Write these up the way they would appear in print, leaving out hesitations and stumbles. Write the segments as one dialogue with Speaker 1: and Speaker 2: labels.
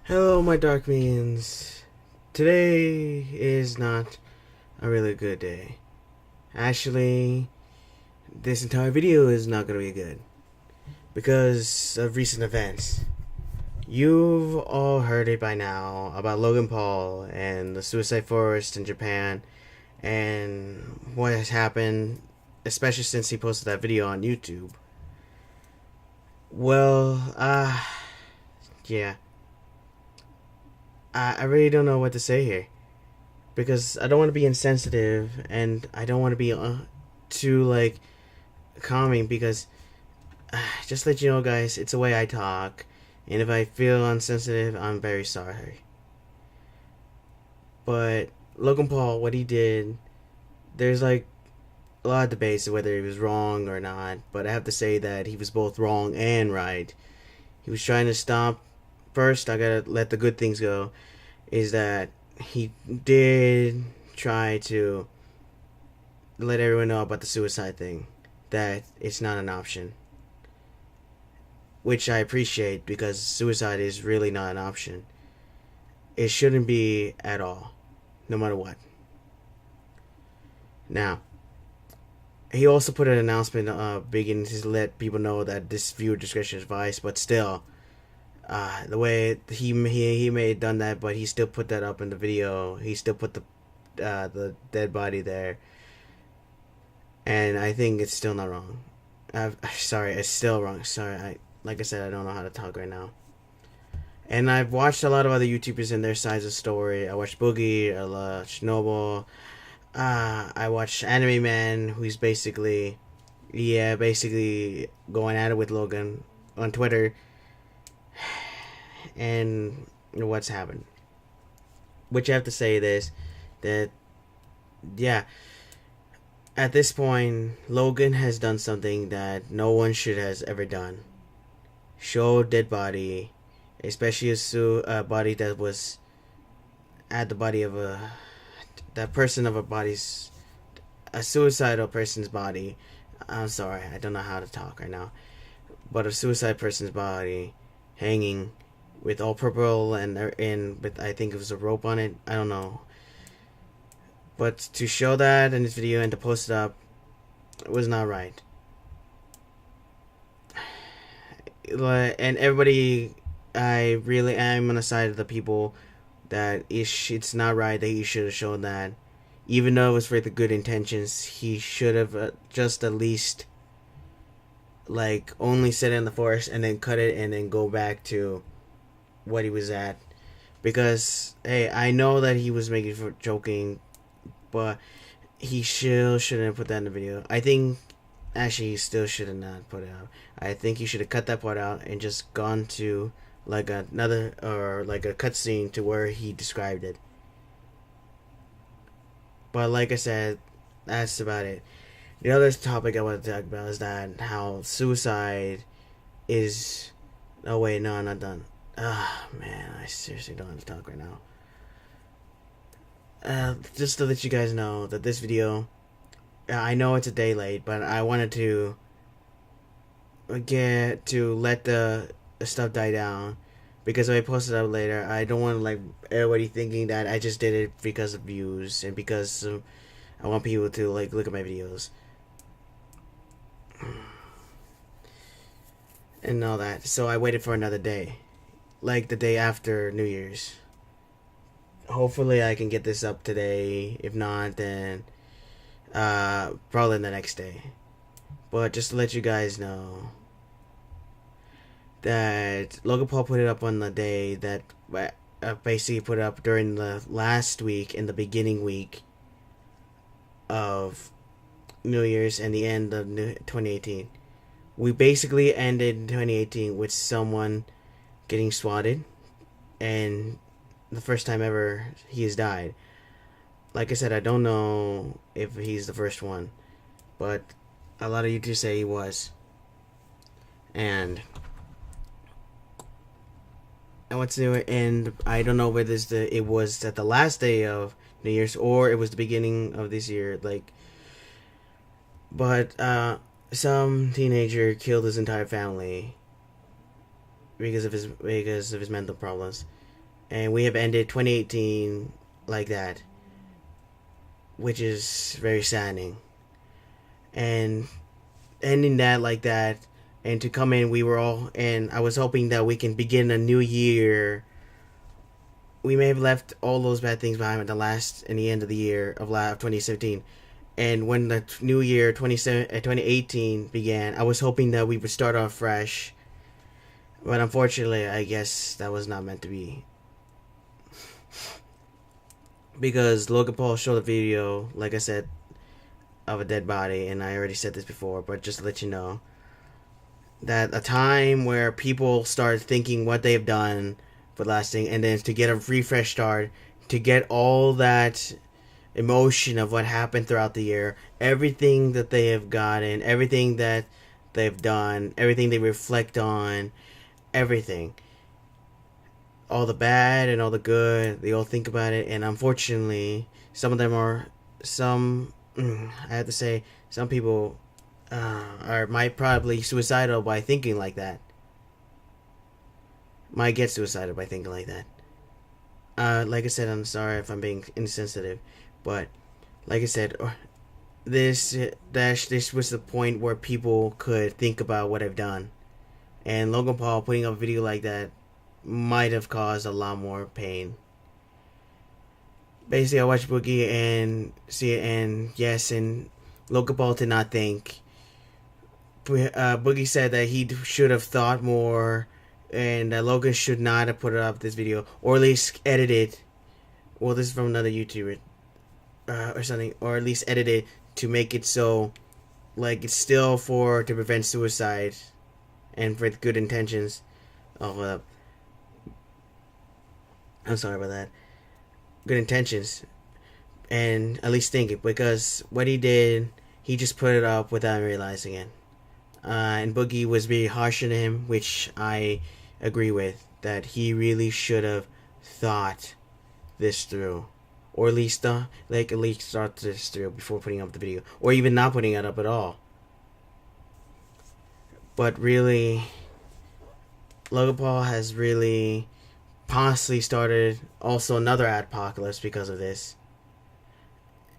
Speaker 1: Hello, my dark means. Today is not a really good day. Actually, this entire video is not gonna be good because of recent events. You've all heard it by now about Logan Paul and the suicide forest in Japan and what has happened, especially since he posted that video on YouTube. Well, yeah. I really don't know what to say here because I don't want to be insensitive and I don't want to be too like calming because just let you know, guys, it's the way I talk, and if I feel insensitive, I'm very sorry. But Logan Paul, what he did, there's like a lot of debates whether he was wrong or not, but I have to say that he was both wrong and right. He was trying to stop. First, I gotta let the good things go. Is that he did try to let everyone know about the suicide thing, that it's not an option, which I appreciate because suicide is really not an option. It shouldn't be at all, no matter what. Now, he also put an announcement beginning to let people know that this viewer discretion is advised, but still, the way he may have done that, but he still put that up in the video. He still put the dead body there, and I think it's still not wrong. Sorry, it's still wrong. Sorry, like I said, I don't know how to talk right now. And I've watched a lot of other YouTubers and their sides of story. I watched Boogie, I watched Noble. I watched Anime Man, who's basically going at it with Logan on Twitter. And what's happened? Which I have to say this, that yeah, at this point, Logan has done something that no one should has ever done. Show dead body, especially a body that was at the body of a suicidal person's body. I'm sorry, I don't know how to talk right now, but a suicide person's body hanging with all purple and with, I think it was a rope on it. I don't know, but to show that in this video and to post it up, it was not right. And everybody, I really am on the side of the people that it's not right that he should have shown that. Even though it was for the good intentions, he should have just at least like only sit in the forest and then cut it and then go back to what he was at. Because hey, I know that he was making for joking, but he still shouldn't have put that in the video. I think actually he still should have not put it out. I think he should have cut that part out and just gone to like another or like a cutscene to where he described it. But like I said, that's about it. The other topic I want to talk about is that how suicide is. Oh wait, no, I'm not done. Ah, man, I seriously don't have to talk right now. Just to let you guys know that this video, I know it's a day late, but I wanted to let the stuff die down because if I post it up later, I don't want like everybody thinking that I just did it because of views and because I want people to like look at my videos and all that. So I waited for another day, like the day after New Year's. Hopefully I can get this up today. If not, then probably the next day. But just to let you guys know that Logan Paul put it up on the day that basically put it up during the last week in the beginning week of New Year's and the end of 2018. We basically ended 2018 with someone getting swatted and the first time ever he has died. Like I said, I don't know if he's the first one, but a lot of YouTubers say he was. And what's new? And I don't know whether it was at the last day of New Year's or it was the beginning of this year. Like, but some teenager killed his entire family because of his mental problems. and we have ended 2018 like that, which is very saddening. And ending that like that, and to come in, we were all, and I was hoping that we can begin a new year. We may have left all those bad things behind at the last and the end of the year of 2017. And when the new year 2018 began, I was hoping that we would start off fresh. But unfortunately, I guess that was not meant to be. Because Logan Paul showed a video, like I said, of a dead body, and I already said this before, but just to let you know, that a time where people start thinking what they've done for the last thing, and then to get a refresh start, to get all that emotion of what happened throughout the year, everything that they have gotten, everything that they've done, everything they reflect on, everything, all the bad and all the good, they all think about it. And unfortunately, some of them are, I have to say, some people might probably suicidal by thinking like that, might get suicidal by thinking like that. Like I said, I'm sorry if I'm being insensitive, but like I said, this was the point where people could think about what I've done, and Logan Paul putting up a video like that might have caused a lot more pain. Basically, I watched Boogie and see it, and yes, and Logan Paul did not think. Boogie said that he should have thought more, and that Logan should not have put up this video, or at least edited. Well, this is from another YouTuber, or something, or at least edited to make it so, like, it's still to prevent suicide, and with good intentions. Oh, I'm sorry about that. Good intentions, and at least think it, because what he did, he just put it up without realizing it. And Boogie was very harsh on him, which I agree with, that he really should have thought this through, or at least thought this through before putting up the video, or even not putting it up at all. But really, Logan Paul has really possibly started also another apocalypse because of this,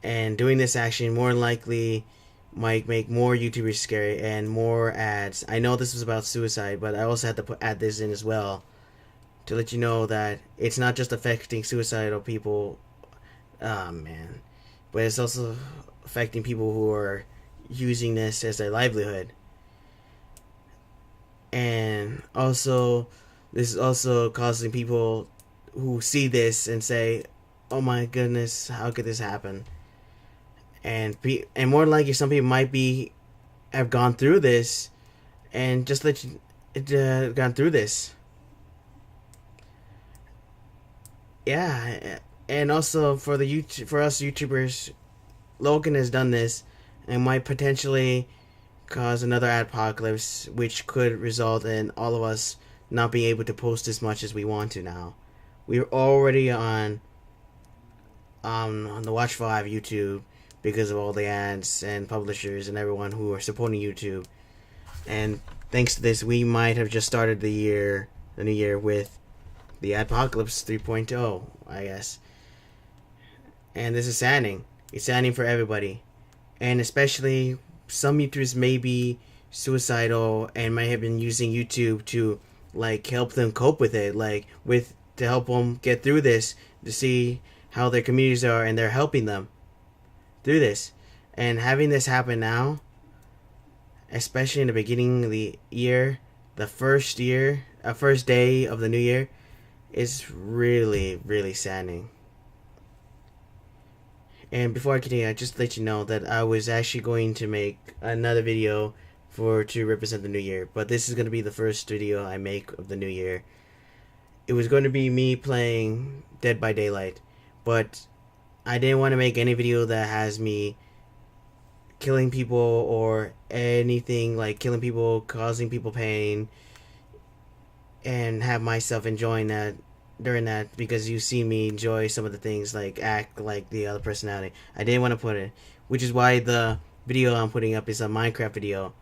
Speaker 1: and doing this action more likely might make more YouTubers scary and more ads. I know this was about suicide, but I also had to add this in as well to let you know that it's not just affecting suicidal people, man, but it's also affecting people who are using this as their livelihood. And also, this is also causing people who see this and say, "Oh my goodness, how could this happen?" And more likely, some people might have gone through this, and just gone through this. Yeah, and also for us YouTubers, Logan has done this, and might potentially cause another apocalypse, which could result in all of us not being able to post as much as we want to now. We're already on the Watch 5 YouTube because of all the ads and publishers and everyone who are supporting YouTube. And thanks to this, we might have just started the new year with the Apocalypse 3.0, I guess. And this is saddening. It's saddening for everybody. And especially some YouTubers may be suicidal and might have been using YouTube to help them cope with it, to help them get through this, to see how their communities are, and they're helping them through this. And having this happen now, especially in the beginning of the year, the first day of the new year, is really, really saddening. And before I continue, I just let you know that I was actually going to make another video to represent the new year, but this is going to be the first video I make of the new year. It was going to be me playing Dead by Daylight, but I didn't want to make any video that has me killing people or anything, like killing people, causing people pain, and have myself enjoying that during that, because you see me enjoy some of the things, like act like the other personality. I didn't want to put it, which is why the video I'm putting up is a Minecraft video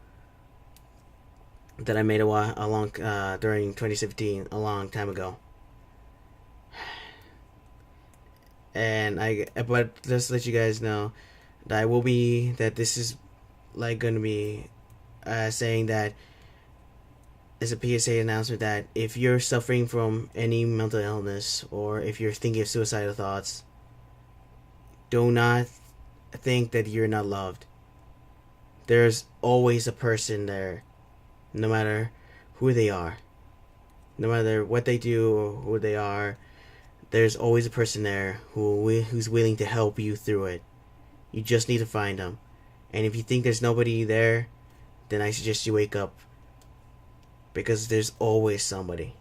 Speaker 1: that I made during 2017, a long time ago. And but just to let you guys know that this is like gonna be saying that as a PSA announcement that if you're suffering from any mental illness or if you're thinking of suicidal thoughts, do not think that you're not loved. There's always a person there, no matter who they are, no matter what they do or who they are. There's always a person there who's willing to help you through it. You just need to find them. And if you think there's nobody there, then I suggest you wake up. Because there's always somebody.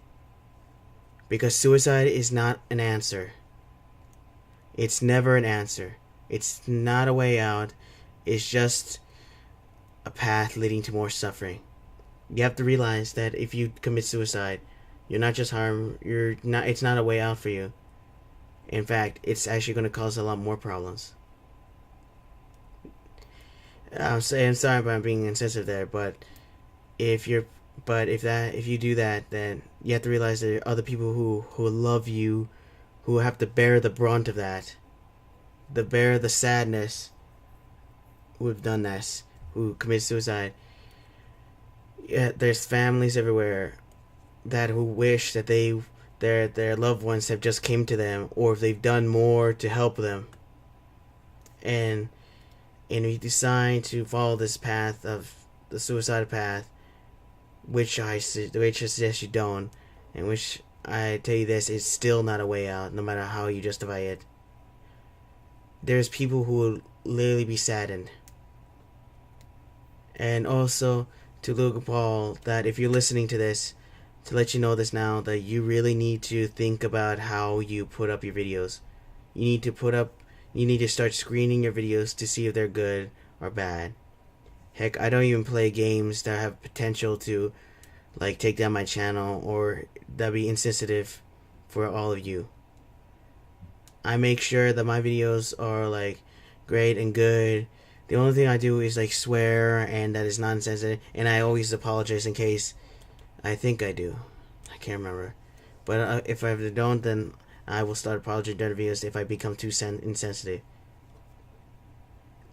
Speaker 1: Because suicide is not an answer. It's never an answer. It's not a way out. It's just a path leading to more suffering. You have to realize that if you commit suicide, you're not just harm. It's not a way out for you. In fact, it's actually going to cause a lot more problems. I'm sorry about being insensitive there, but if you do that, then you have to realize there are other people who love you, who have to bear the brunt of that, bear the sadness, who have done this, who commit suicide. Yeah, there's families everywhere that who wish that their loved ones have just came to them, or if they've done more to help them. And we decide to follow this path of the suicide path, which I suggest you don't, and which I tell you this, is still not a way out, no matter how you justify it. There's people who will literally be saddened. And also to Logan Paul, that if you're listening to this, to let you know this now, that you really need to think about how you put up your videos. You need to start screening your videos to see if they're good or bad. Heck, I don't even play games that have potential to like take down my channel or that be insensitive for all of you. I make sure that my videos are like great and good. The only thing I do is like swear, and that is non-sensitive, and I always apologize in case I think I do. I can't remember. But if I don't, then I will start apologizing during videos if I become too insensitive.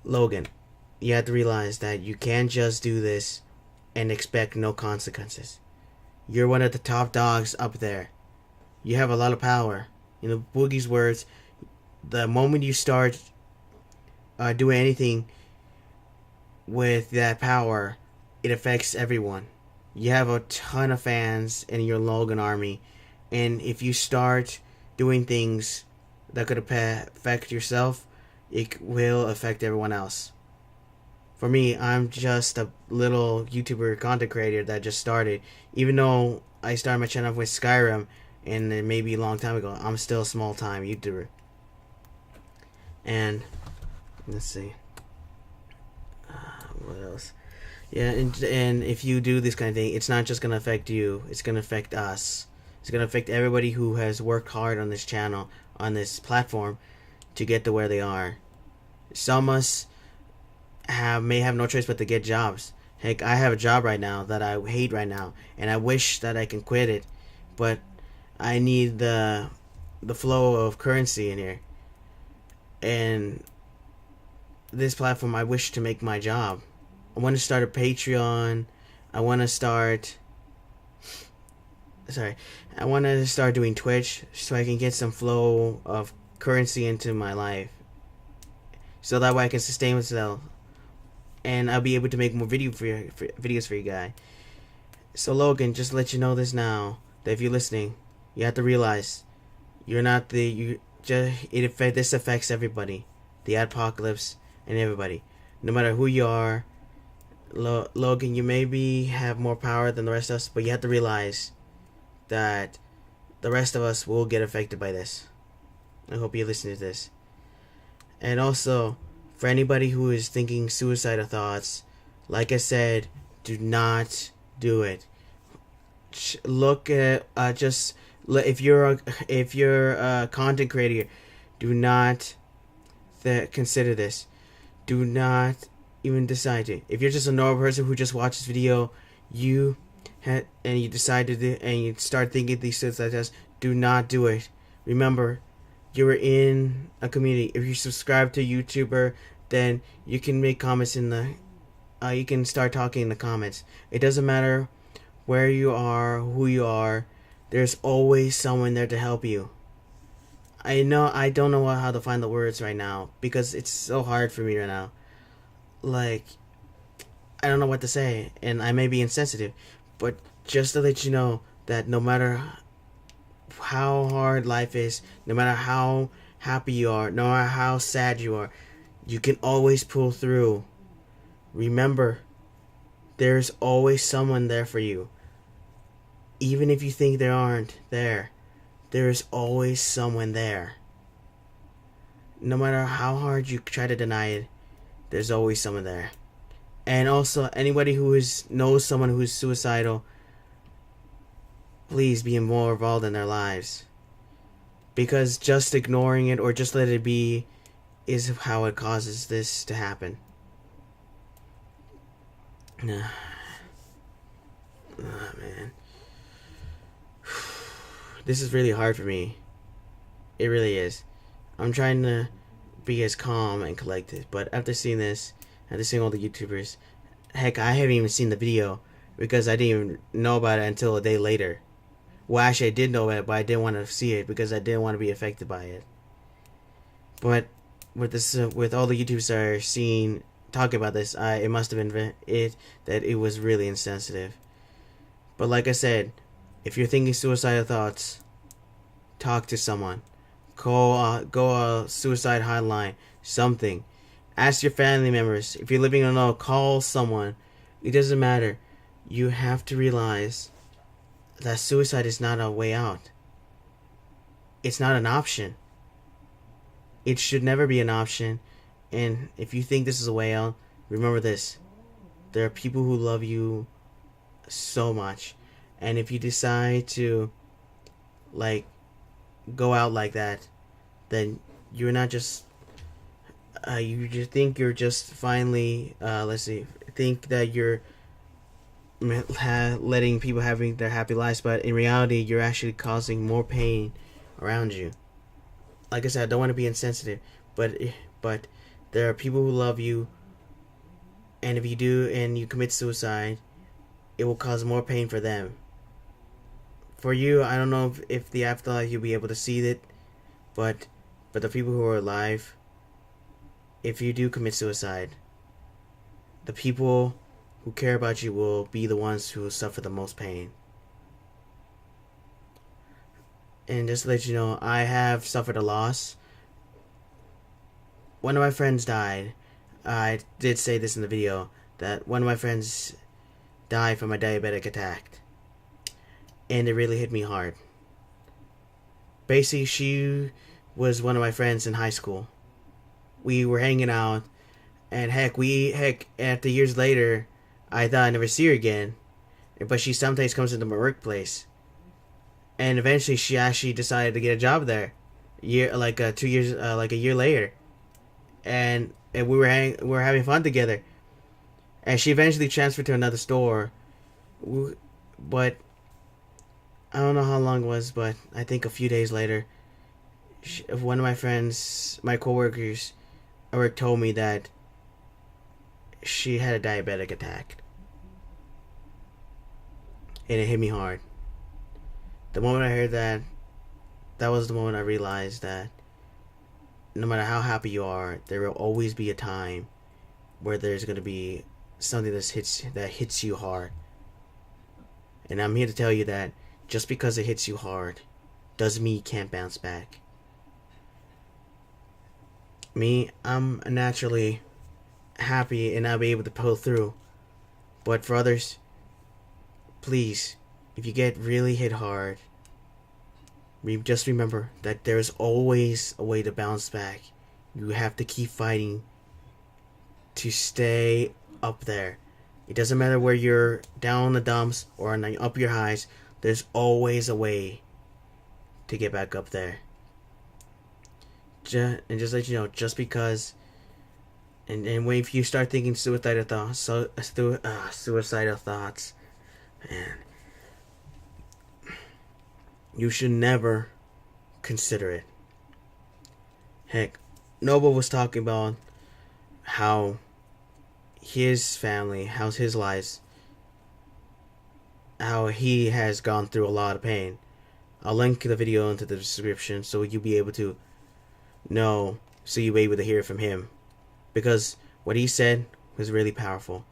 Speaker 1: Logan, you have to realize that you can't just do this and expect no consequences. You're one of the top dogs up there. You have a lot of power. In the Boogie's words, the moment you start doing anything with that power, it affects everyone. You have a ton of fans in your Logan army, and if you start doing things that could affect yourself, it will affect everyone else. For me, I'm just a little YouTuber content creator that just started. Even though I started my channel with Skyrim, and maybe a long time ago, I'm still a small time YouTuber. And let's see, what else? Yeah, and if you do this kind of thing, it's not just gonna affect you; it's gonna affect us. It's gonna affect everybody who has worked hard on this channel, on this platform, to get to where they are. Some of us may have no choice but to get jobs. Heck, I have a job right now that I hate right now, and I wish that I can quit it, but I need the flow of currency in here. And this platform, I wish to make my job. I want to start a Patreon. I want to start doing Twitch so I can get some flow of currency into my life, so that way I can sustain myself, and I'll be able to make more videos for you guys. So Logan, just to let you know this now, that if you're listening, you have to realize you're not this affects everybody, the apocalypse, and everybody, no matter who you are. Logan, you maybe have more power than the rest of us, but you have to realize that the rest of us will get affected by this. I hope you listen to this. And also, for anybody who is thinking suicidal thoughts, like I said, do not do it. Look at if you're a content creator, do not consider this. Do not even decide to. If you're just a normal person who just watches video, you decide to do, and you start thinking these suicide thoughts, do not do it. Remember you're in a community. If you subscribe to a YouTuber, then you can make comments in the. You can start talking in the comments. It doesn't matter where you are, who you are. There's always someone there to help you. I don't know how to find the words right now because it's so hard for me right now. Like, I don't know what to say, and I may be insensitive, but just to let you know that no matter how hard life is, no matter how happy you are, no matter how sad you are, you can always pull through. Remember, there's always someone there for you. Even if you think there aren't there is always someone there. No matter how hard you try to deny it, there's always someone there. And also, anybody who knows someone who's suicidal, please be more involved in their lives. Because just ignoring it or just let it be is how it causes this to happen. Oh, man. This is really hard for me. It really is. I'm trying to be as calm and collected, but after seeing this, after seeing all the YouTubers, heck, I haven't even seen the video because I didn't even know about it until a day later. Well, actually, I did know about it, but I didn't want to see it because I didn't want to be affected by it. But with this, with all the YouTubers that are seeing talking about this, it must have been that it was really insensitive. But like I said, if you're thinking suicidal thoughts, talk to someone. Go a suicide hotline, something. Ask your family members. If you're living alone, call someone. It doesn't matter. You have to realize that suicide is not a way out. It's not an option. It should never be an option. And if you think this is a way out, remember this. There are people who love you so much. And if you decide to, like, go out like that, then you're not just, you just think you're just finally, think that you're letting people having their happy lives, but in reality, you're actually causing more pain around you. Like I said, I don't want to be insensitive, but there are people who love you, and if you do and you commit suicide, it will cause more pain for them. For you, I don't know if the afterlife you'll be able to see it, but the people who are alive, if you do commit suicide, the people who care about you will be the ones who will suffer the most pain. And just to let you know, I have suffered a loss. One of my friends died. I did say this in the video, that one of my friends died from a diabetic attack. And it really hit me hard. Basically, she was one of my friends in high school. We were hanging out, and heck, after years later, I thought I'd never see her again. But she sometimes comes into my workplace. And eventually, she actually decided to get a job there. A year later. And we were having fun together. And she eventually transferred to another store. But I don't know how long it was, but I think a few days later, one of my friends, my coworkers, told me that she had a diabetic attack. And it hit me hard. The moment I heard that, that was the moment I realized that no matter how happy you are, there will always be a time where there's going to be something that hits you hard. And I'm here to tell you that just because it hits you hard doesn't mean you can't bounce back. Me, I'm naturally happy and I'll be able to pull through. But for others, please, if you get really hit hard, just remember that there's always a way to bounce back. You have to keep fighting to stay up there. It doesn't matter where you're down in the dumps or up your highs. There's always a way to get back up there. And just let you know, just because, and when if you start thinking suicidal thoughts, man, you should never consider it. Heck, Noble was talking about how his family, how's his lives, how he has gone through a lot of pain. I'll link the video into the description so you'll be able to know, so you'll be able to hear it from him. Because what he said was really powerful.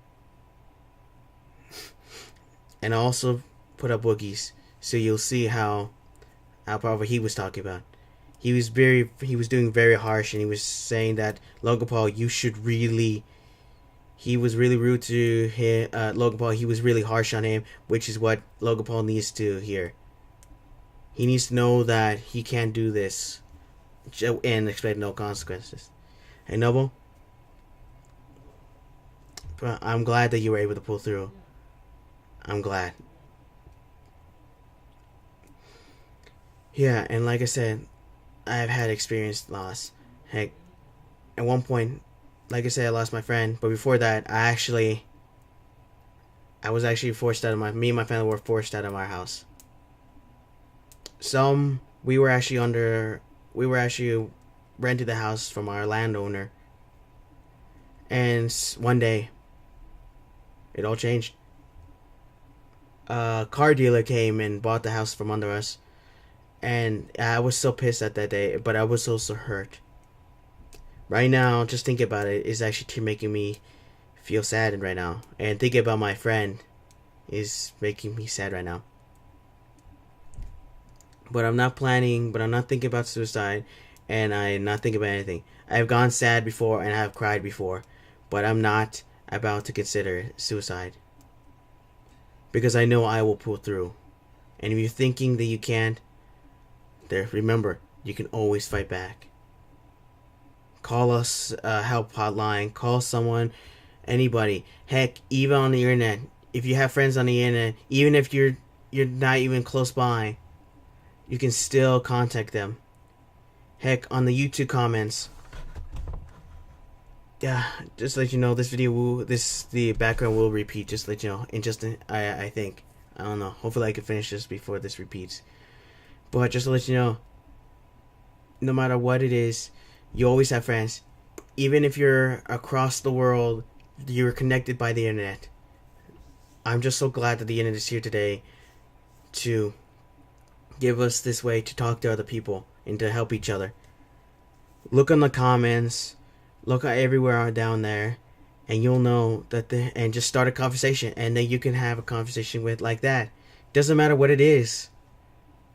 Speaker 1: And I also put up Boogie's so you'll see how powerful he was talking about. He was doing very harsh, and he was saying that Logan Paul, you should really. He was really rude to him, Logan Paul. He was really harsh on him, which is what Logan Paul needs to hear. He needs to know that he can't do this and expect no consequences. Hey, Noble, I'm glad that you were able to pull through. I'm glad. Yeah, and like I said, I've had experienced loss. Heck, at one point, like I said, I lost my friend, but before that, I was actually forced out of me and my family were forced out of our house. We were actually rented the house from our landowner, and one day, it all changed. A car dealer came and bought the house from under us, and I was so pissed at that day, but I was also hurt. Right now, just thinking about it is actually making me feel sad right now. And thinking about my friend is making me sad right now. But I'm not thinking about suicide, and I'm not thinking about anything. I've gone sad before and I've cried before, but I'm not about to consider suicide. Because I know I will pull through. And if you're thinking that you can't, remember, you can always fight back. Call us, help hotline. Call someone, anybody. Heck, even on the internet. If you have friends on the internet, even if you're not even close by, you can still contact them. Heck, on the YouTube comments. Yeah, just to let you know, the background will repeat. Just to let you know, I think, I don't know. Hopefully, I can finish this before this repeats. But just to let you know, no matter what it is, you always have friends. Even if you're across the world, you're connected by the internet. I'm just so glad that the internet is here today to give us this way to talk to other people and to help each other. Look on the comments, look everywhere down there, and you'll know that and just start a conversation, and then you can have a conversation with like that. Doesn't matter what it is.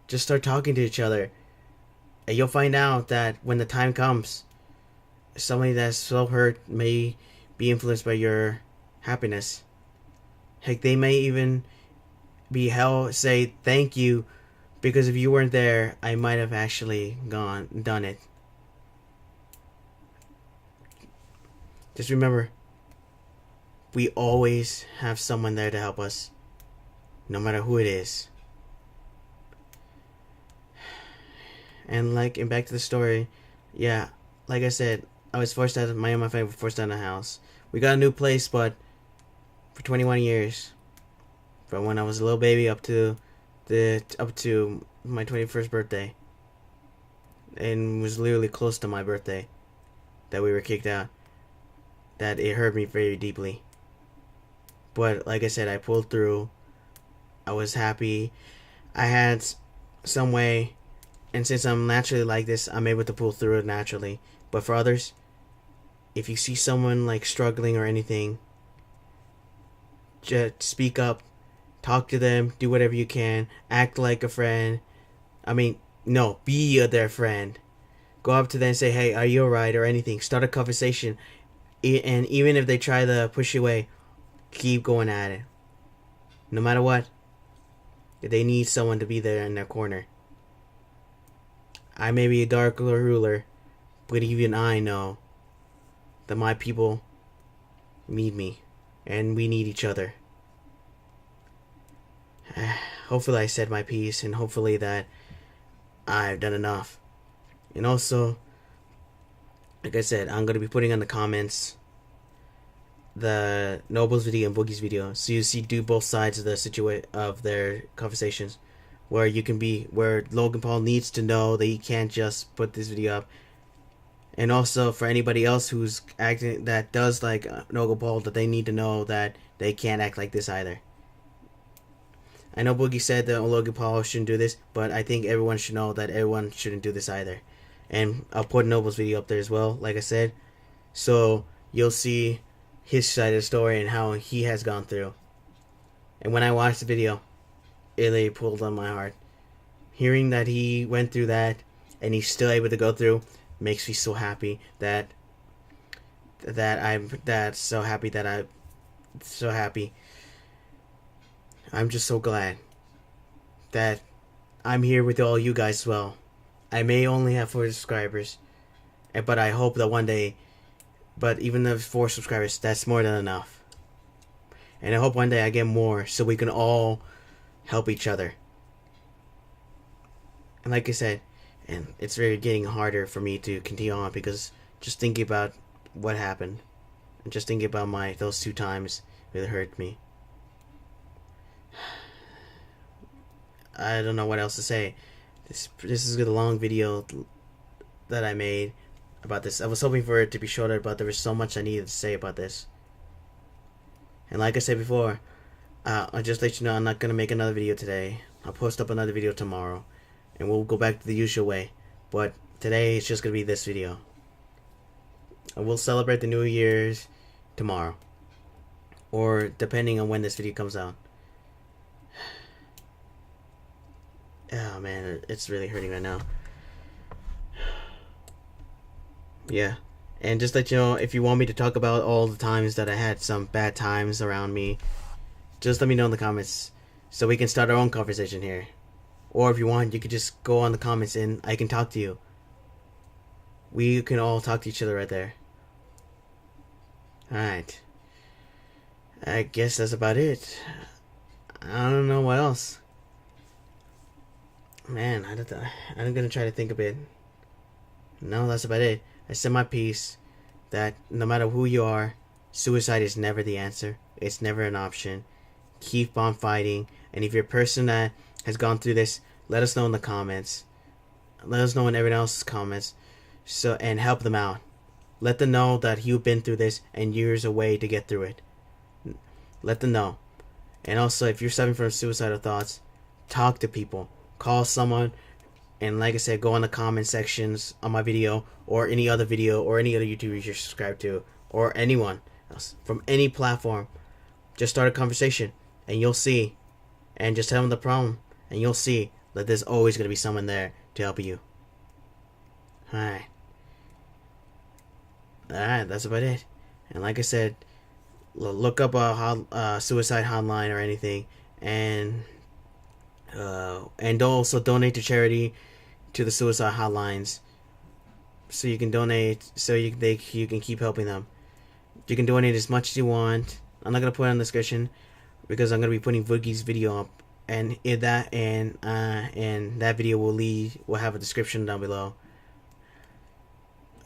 Speaker 1: Just start talking to each other. And you'll find out that when the time comes, somebody that's so hurt may be influenced by your happiness. Heck, they may even say thank you, because if you weren't there, I might have actually done it. Just remember, we always have someone there to help us, no matter who it is. And back to the story, yeah, like I said, I was forced out of my family were forced out of the house. We got a new place, but for 21 years, from when I was a little baby up to my 21st birthday, and it was literally close to my birthday that we were kicked out. That it hurt me very deeply. But like I said, I pulled through. I was happy. I had some way. And since I'm naturally like this, I'm able to pull through it naturally. But for others, if you see someone struggling or anything, just speak up, talk to them, do whatever you can, act like a friend. Be their friend. Go up to them and say, hey, are you alright, or anything. Start a conversation. And even if they try to push you away, keep going at it. No matter what, they need someone to be there in their corner. I may be a dark ruler, but even I know that my people need me, and we need each other. Hopefully I said my piece, and hopefully that I've done enough. And also, like I said, I'm going to be putting in the comments the Noble's video and Boogie's video, so you do both sides of the of their conversations. Where Logan Paul needs to know that he can't just put this video up And also for anybody else who's acting that does like Logan Paul, that they need to know that they can't act like this either. I know Boogie said that Logan Paul shouldn't do this, but I think everyone should know that everyone shouldn't do this either. And I'll put Noble's video up there as well, like I said, so you'll see his side of the story and how he has gone through. And when I watched the video, it really pulled on my heart. Hearing that he went through that and he's still able to go through makes me so happy that I'm so happy. I'm just so glad that I'm here with all you guys as well. I may only have 4 subscribers, but I hope that one day, but even the 4 subscribers, that's more than enough. And I hope one day I get more so we can all help each other. And like I said, and it's really getting harder for me to continue on because just thinking about what happened and just thinking about those 2 times really hurt me. I don't know what else to say. This is a long video that I made about this. I was hoping for it to be shorter, but there was so much I needed to say about this. And like I said before, I'll just let you know I'm not going to make another video today. I'll post up another video tomorrow, and we'll go back to the usual way. But today it's just going to be this video. And we'll celebrate the New Year's tomorrow, or depending on when this video comes out. Oh man, it's really hurting right now. Yeah. And just let you know, if you want me to talk about all the times that I had some bad times around me, just let me know in the comments so we can start our own conversation here. Or if you want, you could just go on the comments and I can talk to you. We can all talk to each other right there. Alright. I guess that's about it. I don't know what else. Man, I'm gonna try to think a bit. No, that's about it. I said my piece, that no matter who you are, suicide is never the answer. It's never an option. Keep on fighting. And if you're a person that has gone through this, let us know in the comments. Let us know in everyone else's comments. And help them out. Let them know that you've been through this and there's a way to get through it. Let them know. And also, if you're suffering from suicidal thoughts, talk to people. Call someone. And like I said, go on the comment sections on my video, or any other video, or any other YouTubers you're subscribed to, or anyone else from any platform. Just start a conversation, and you'll see. And just tell them the problem, and you'll see that there's always going to be someone there to help you. Alright, that's about it. And like I said, look up a suicide hotline or anything, and also donate to charity, to the suicide hotlines, so you can donate, so you can keep helping them. You can donate as much as you want. I'm not gonna put it in the description because I'm gonna be putting Boogie's video up, and that video will have a description down below.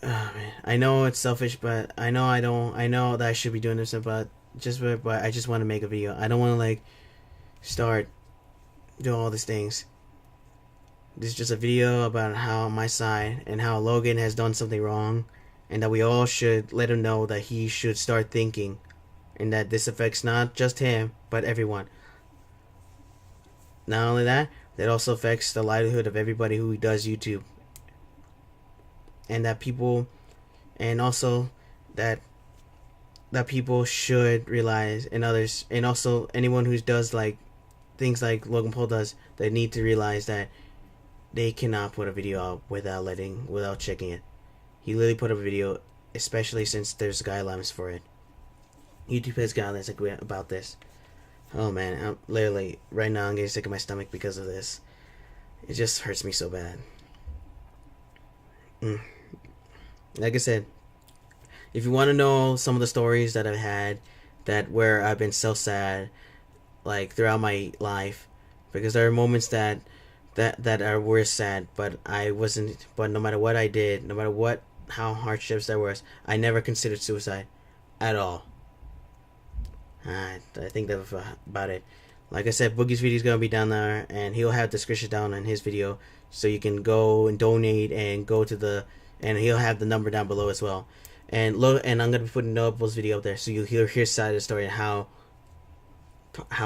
Speaker 1: Oh, man. I know it's selfish, but I know that I should be doing this, but I just want to make a video. I don't want to like start doing all these things. This is just a video about how my side and how Logan has done something wrong, and that we all should let him know that he should start thinking, and that this affects not just him but everyone. Not only that, it also affects the livelihood of everybody who does YouTube, and that people, and also that people should realize, and others, and also anyone who does like things like Logan Paul does, they need to realize that they cannot put a video out without checking it. He literally put up a video, especially since there's guidelines for it. YouTube has guidelines about this. Oh man, I'm literally right now I'm getting sick of my stomach because of this. It just hurts me so bad. Like I said, if you want to know some of the stories that I've had, where I've been so sad, like throughout my life, because there are moments that were sad, but I wasn't. But no matter what I did, no matter how hardships there was, I never considered suicide at all. I think that's about it. Like I said, Boogie's video is gonna be down there, and he'll have the description down on his video, so you can go and donate and go to the and he'll have the number down below as well. And and I'm gonna be putting Noble's video up there, so you'll hear his side of the story and how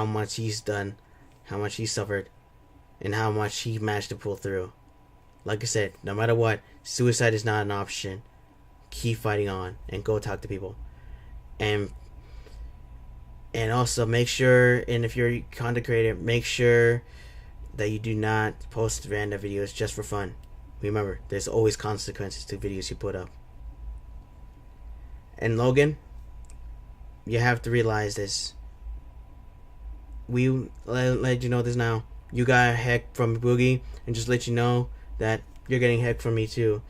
Speaker 1: much he's done, how much he suffered, and how much he managed to pull through. Like I said, no matter what, suicide is not an option. Keep fighting on and go talk to people. And also make sure, and if you're a content creator, make sure that you do not post random videos just for fun. Remember, there's always consequences to videos you put up. And Logan, you have to realize this. We let you know this now. You got heck from Boogie, and just let you know that you're getting heck from me too.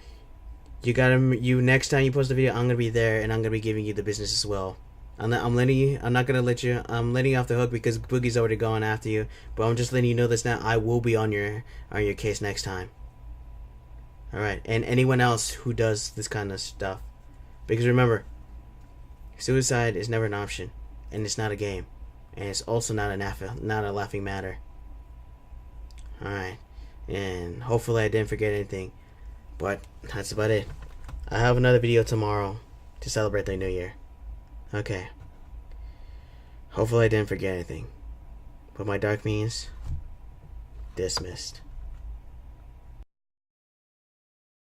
Speaker 1: You next time you post a video, I'm gonna be there, and I'm gonna be giving you the business as well. I'm letting you. I'm not gonna let you. I'm letting you off the hook because Boogie's already going after you. But I'm just letting you know this now. I will be on your case next time. All right, and anyone else who does this kind of stuff, because remember, suicide is never an option, and it's not a game, and it's also not a laughing matter. All right, and hopefully I didn't forget anything, but that's about it. I have another video tomorrow to celebrate the new year. Okay. Hopefully I didn't forget anything. But my dark means dismissed.